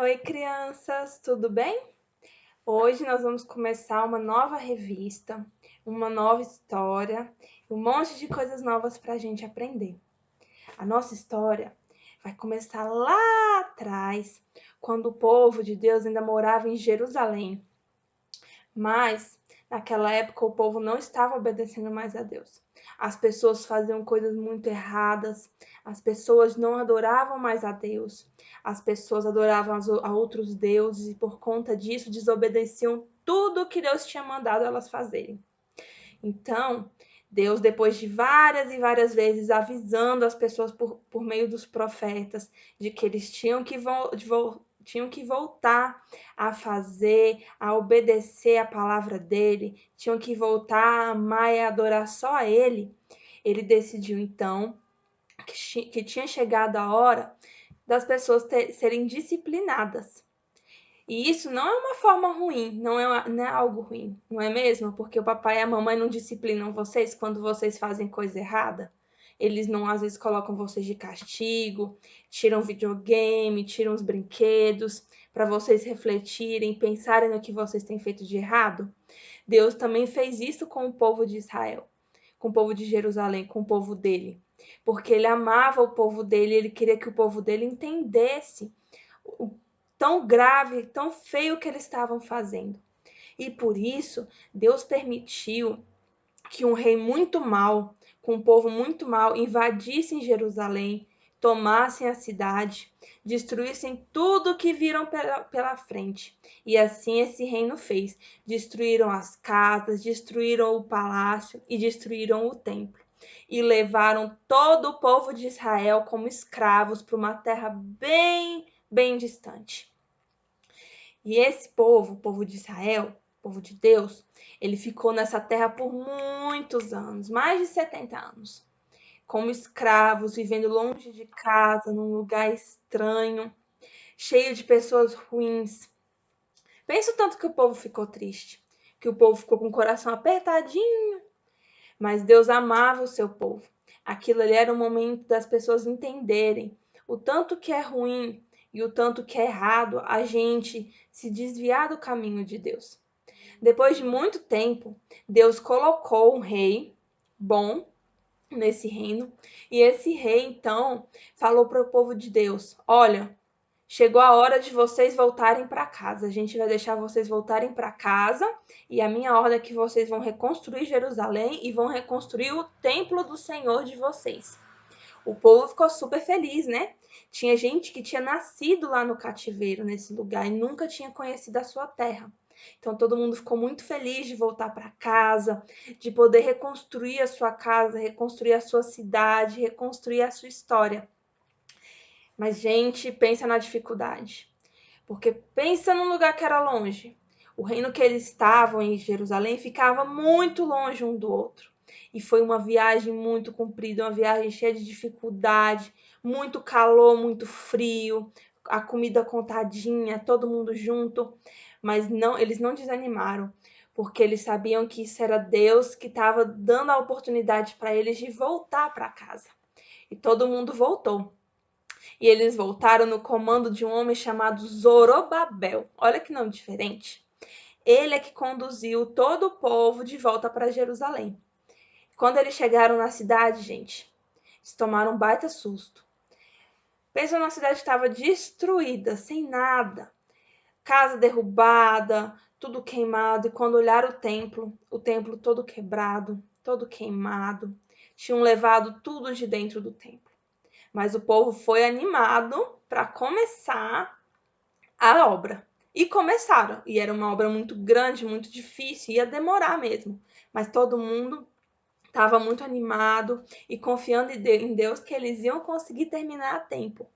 Oi, crianças, tudo bem? Hoje nós vamos começar uma nova revista, uma nova história, um monte de coisas novas para a gente aprender. A nossa história vai começar lá atrás, quando o povo de Deus ainda morava em Jerusalém. Mas, naquela época, o povo não estava obedecendo mais a Deus. As pessoas faziam coisas muito erradas, as pessoas não adoravam mais a Deus, as pessoas adoravam a outros deuses e, por conta disso, desobedeciam tudo o que Deus tinha mandado elas fazerem. Então, Deus, depois de várias e várias vezes avisando as pessoas por meio dos profetas de que eles tinham que voltar a fazer, a obedecer a palavra dele, tinham que voltar a amar e adorar só a ele, ele decidiu então que tinha chegado a hora das pessoas serem disciplinadas. E isso não é uma forma ruim, não é algo ruim, não é mesmo? Porque o papai e a mamãe não disciplinam vocês quando vocês fazem coisa errada. Eles não, às vezes, colocam vocês de castigo, tiram videogame, tiram os brinquedos, para vocês refletirem, pensarem no que vocês têm feito de errado. Deus também fez isso com o povo de Israel, com o povo de Jerusalém, com o povo dele. Porque ele amava o povo dele, ele queria que o povo dele entendesse o tão grave, tão feio que eles estavam fazendo. E por isso, Deus permitiu que um rei muito mau, com um povo muito mau, invadissem Jerusalém, tomassem a cidade, destruíssem tudo que viram pela frente. E assim esse reino fez. Destruíram as casas, destruíram o palácio e destruíram o templo. E levaram todo o povo de Israel como escravos para uma terra bem distante. E esse povo, o povo de Israel, o povo de Deus, ele ficou nessa terra por muitos anos, mais de 70 anos, como escravos, vivendo longe de casa, num lugar estranho, cheio de pessoas ruins. Pensa o tanto que o povo ficou triste, que o povo ficou com o coração apertadinho, mas Deus amava o seu povo. Aquilo ali era o momento das pessoas entenderem o tanto que é ruim e o tanto que é errado a gente se desviar do caminho de Deus. Depois de muito tempo, Deus colocou um rei bom nesse reino, e esse rei então falou para o povo de Deus: Olha, chegou a hora de vocês voltarem para casa. A gente vai deixar vocês voltarem para casa e a minha ordem é que vocês vão reconstruir Jerusalém e vão reconstruir o templo do Senhor de vocês. O povo ficou super feliz, né? Tinha gente que tinha nascido lá no cativeiro, nesse lugar, e nunca tinha conhecido a sua terra. Então todo mundo ficou muito feliz de voltar para casa, de poder reconstruir a sua casa, reconstruir a sua cidade, reconstruir a sua história. Mas, gente, pensa na dificuldade. Porque pensa num lugar que era longe. O reino que eles estavam em Jerusalém ficava muito longe um do outro. E foi uma viagem muito comprida, uma viagem cheia de dificuldade, muito calor, muito frio, a comida contadinha, todo mundo junto. Mas não, eles não desanimaram, porque eles sabiam que isso era Deus que estava dando a oportunidade para eles de voltar para casa. E todo mundo voltou. E eles voltaram no comando de um homem chamado Zorobabel. Olha que nome diferente. Ele é que conduziu todo o povo de volta para Jerusalém. Quando eles chegaram na cidade, gente, eles tomaram um baita susto. Pensa numa cidade que estava destruída, sem nada. Casa derrubada, tudo queimado. E quando olharam o templo todo quebrado, todo queimado. Tinham levado tudo de dentro do templo. Mas o povo foi animado para começar a obra. E começaram. E era uma obra muito grande, muito difícil, ia demorar mesmo. Mas todo mundo estava muito animado e confiando em Deus que eles iam conseguir terminar a tempo.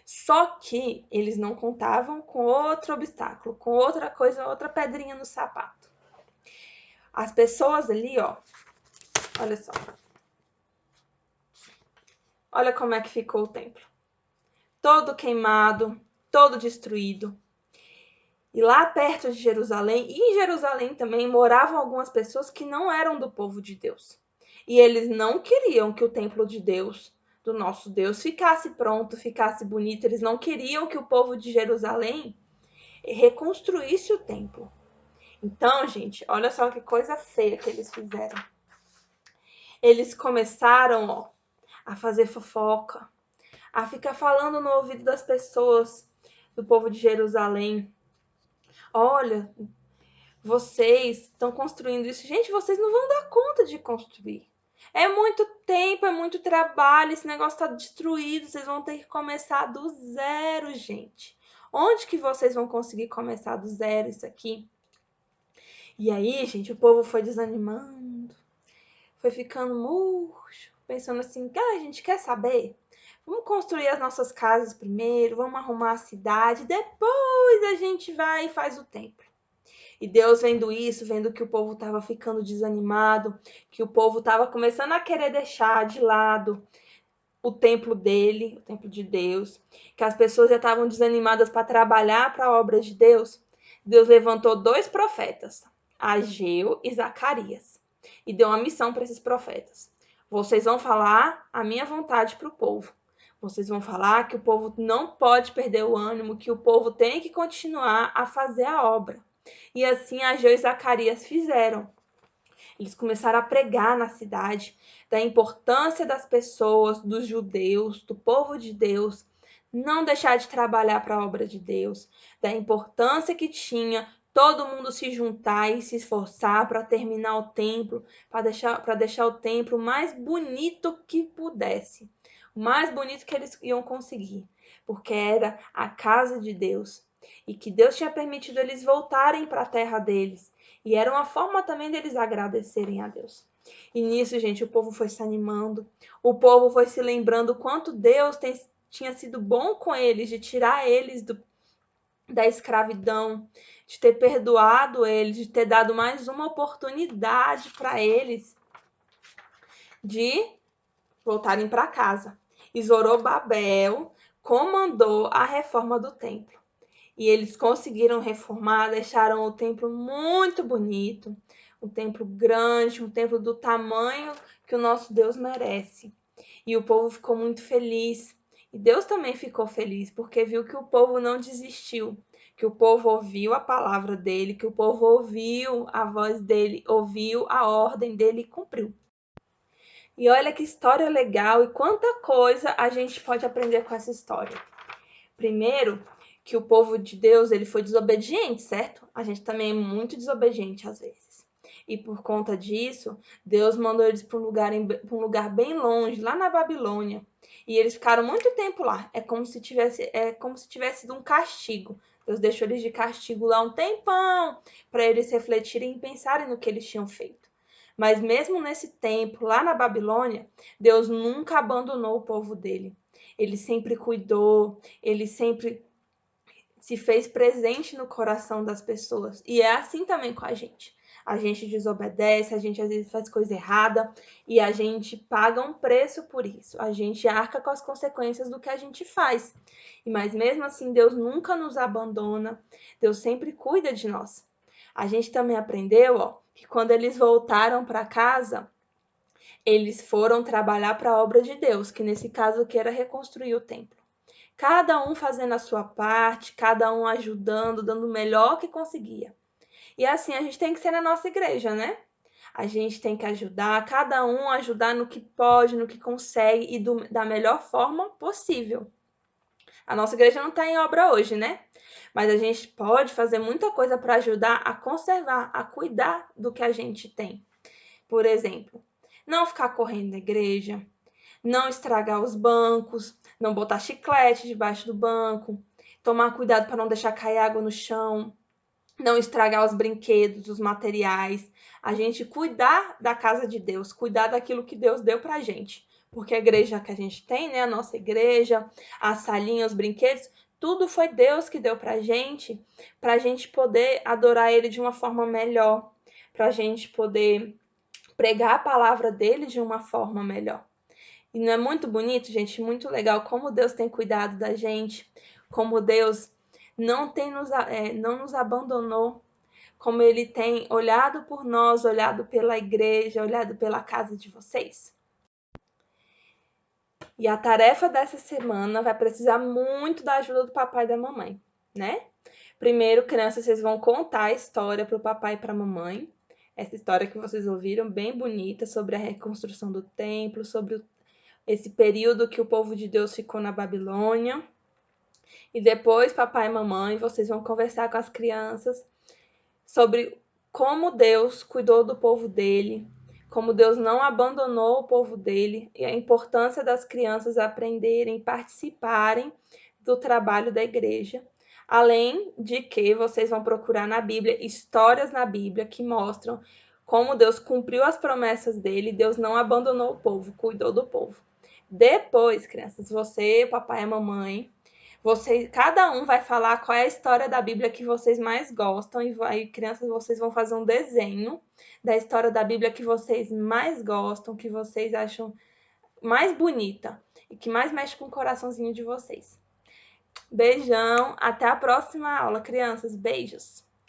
Só que eles não contavam com outro obstáculo, com outra coisa, outra pedrinha no sapato. As pessoas ali, ó, olha só. Olha como é que ficou o templo. Todo queimado, todo destruído. E lá perto de Jerusalém, e em Jerusalém também, moravam algumas pessoas que não eram do povo de Deus. E eles não queriam que o templo de Deus do nosso Deus ficasse pronto, ficasse bonito. Eles não queriam que o povo de Jerusalém reconstruísse o templo. Então, gente, olha só que coisa feia que eles fizeram. Eles começaram, a fazer fofoca, a ficar falando no ouvido das pessoas, do povo de Jerusalém. Olha, vocês estão construindo isso. Gente, vocês não vão dar conta de construir. É muito tempo, é muito trabalho, esse negócio está destruído, vocês vão ter que começar do zero, gente. Onde que vocês vão conseguir começar do zero isso aqui? E aí, gente, o povo foi desanimando, foi ficando murcho, pensando assim, a gente quer saber? Vamos construir as nossas casas primeiro, vamos arrumar a cidade, depois a gente vai e faz o templo. E Deus vendo isso, vendo que o povo estava ficando desanimado, que o povo estava começando a querer deixar de lado o templo dele, o templo de Deus, que as pessoas já estavam desanimadas para trabalhar para a obra de Deus, Deus levantou 2 profetas, Ageu e Zacarias, e deu uma missão para esses profetas. Vocês vão falar a minha vontade para o povo. Vocês vão falar que o povo não pode perder o ânimo, que o povo tem que continuar a fazer a obra. E assim Ageu e Zacarias fizeram. Eles começaram a pregar na cidade da importância das pessoas, dos judeus, do povo de Deus, não deixar de trabalhar para a obra de Deus, da importância que tinha todo mundo se juntar e se esforçar para terminar o templo, para deixar o templo mais bonito que pudesse, o mais bonito que eles iam conseguir, porque era a casa de Deus e que Deus tinha permitido eles voltarem para a terra deles. E era uma forma também deles agradecerem a Deus. E nisso, gente, o povo foi se animando, o povo foi se lembrando quanto Deus tinha sido bom com eles, de tirar eles da escravidão, de ter perdoado eles, de ter dado mais uma oportunidade para eles de voltarem para casa. E Zorobabel comandou a reforma do templo. E eles conseguiram reformar, deixaram o templo muito bonito, um templo grande, um templo do tamanho que o nosso Deus merece. E o povo ficou muito feliz. E Deus também ficou feliz, porque viu que o povo não desistiu, que o povo ouviu a palavra dele, que o povo ouviu a voz dele, ouviu a ordem dele e cumpriu. E olha que história legal e quanta coisa a gente pode aprender com essa história. Primeiro, que o povo de Deus ele foi desobediente, certo? A gente também é muito desobediente às vezes. E por conta disso, Deus mandou eles para um lugar bem longe, lá na Babilônia. E eles ficaram muito tempo lá. É como se tivesse sido um castigo. Deus deixou eles de castigo lá um tempão, para eles refletirem e pensarem no que eles tinham feito. Mas mesmo nesse tempo, lá na Babilônia, Deus nunca abandonou o povo dele. Ele sempre cuidou, ele sempre se fez presente no coração das pessoas. E é assim também com a gente. A gente desobedece, a gente às vezes faz coisa errada e a gente paga um preço por isso. A gente arca com as consequências do que a gente faz. Mas mesmo assim, Deus nunca nos abandona, Deus sempre cuida de nós. A gente também aprendeu, que quando eles voltaram para casa, eles foram trabalhar para a obra de Deus, que nesse caso que era reconstruir o templo. Cada um fazendo a sua parte, cada um ajudando, dando o melhor que conseguia. E assim a gente tem que ser na nossa igreja, né? A gente tem que ajudar, cada um ajudar no que pode, no que consegue e da melhor forma possível. A nossa igreja não está em obra hoje, né? Mas a gente pode fazer muita coisa para ajudar a conservar, a cuidar do que a gente tem. Por exemplo, não ficar correndo na igreja, não estragar os bancos, não botar chiclete debaixo do banco, tomar cuidado para não deixar cair água no chão, não estragar os brinquedos, os materiais, a gente cuidar da casa de Deus, cuidar daquilo que Deus deu para a gente. Porque a igreja que a gente tem, né, a nossa igreja, a salinha, os brinquedos, tudo foi Deus que deu para a gente poder adorar Ele de uma forma melhor, para a gente poder pregar a palavra dele de uma forma melhor. E não é muito bonito, gente? Muito legal como Deus tem cuidado da gente, como Deus não nos abandonou, como Ele tem olhado por nós, olhado pela igreja, olhado pela casa de vocês. E a tarefa dessa semana vai precisar muito da ajuda do papai e da mamãe, né? Primeiro, crianças, vocês vão contar a história para o papai e para a mamãe. Essa história que vocês ouviram, bem bonita, sobre a reconstrução do templo, sobre esse período que o povo de Deus ficou na Babilônia. E depois, papai e mamãe, vocês vão conversar com as crianças sobre como Deus cuidou do povo dele, como Deus não abandonou o povo dele e a importância das crianças aprenderem, participarem do trabalho da igreja. Além de que vocês vão procurar na Bíblia histórias na Bíblia que mostram como Deus cumpriu as promessas dele, Deus não abandonou o povo, cuidou do povo. Depois, crianças, você, o papai e a mamãe, cada um vai falar qual é a história da Bíblia que vocês mais gostam e crianças, vocês vão fazer um desenho da história da Bíblia que vocês mais gostam, que vocês acham mais bonita e que mais mexe com o coraçãozinho de vocês. Beijão, até a próxima aula, crianças. Beijos!